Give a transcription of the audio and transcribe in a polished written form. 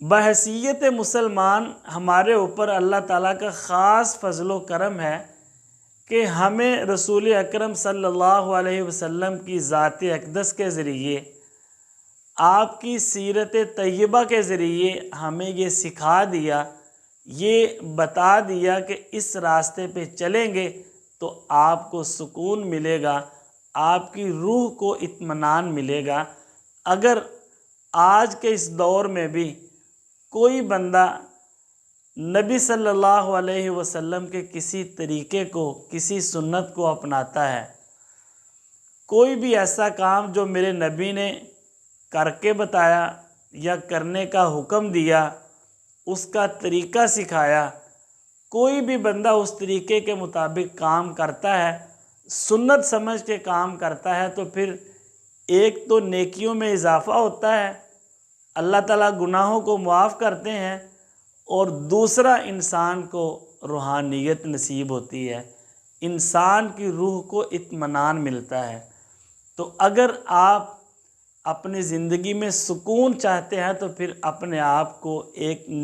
بحیثیت مسلمان ہمارے اوپر اللہ تعالیٰ کا خاص فضل و کرم ہے کہ ہمیں رسول اکرم صلی اللہ علیہ وسلم کی ذات اقدس کے ذریعے، آپ کی سیرت طیبہ کے ذریعے ہمیں یہ سکھا دیا، یہ بتا دیا کہ اس راستے پہ چلیں گے تو آپ کو سکون ملے گا، آپ کی روح کو اطمینان ملے گا۔ اگر آج کے اس دور میں بھی کوئی بندہ نبی صلی اللہ علیہ وسلم کے کسی طریقے کو، کسی سنت کو اپناتا ہے، کوئی بھی ایسا کام جو میرے نبی نے کر کے بتایا یا کرنے کا حکم دیا، اس کا طریقہ سکھایا، کوئی بھی بندہ اس طریقے کے مطابق کام کرتا ہے، سنت سمجھ کے کام کرتا ہے، تو پھر ایک تو نیکیوں میں اضافہ ہوتا ہے، اللہ تعالیٰ گناہوں کو معاف کرتے ہیں، اور دوسرا انسان کو روحانیت نصیب ہوتی ہے، انسان کی روح کو اطمینان ملتا ہے۔ تو اگر آپ اپنی زندگی میں سکون چاہتے ہیں تو پھر اپنے آپ کو ایک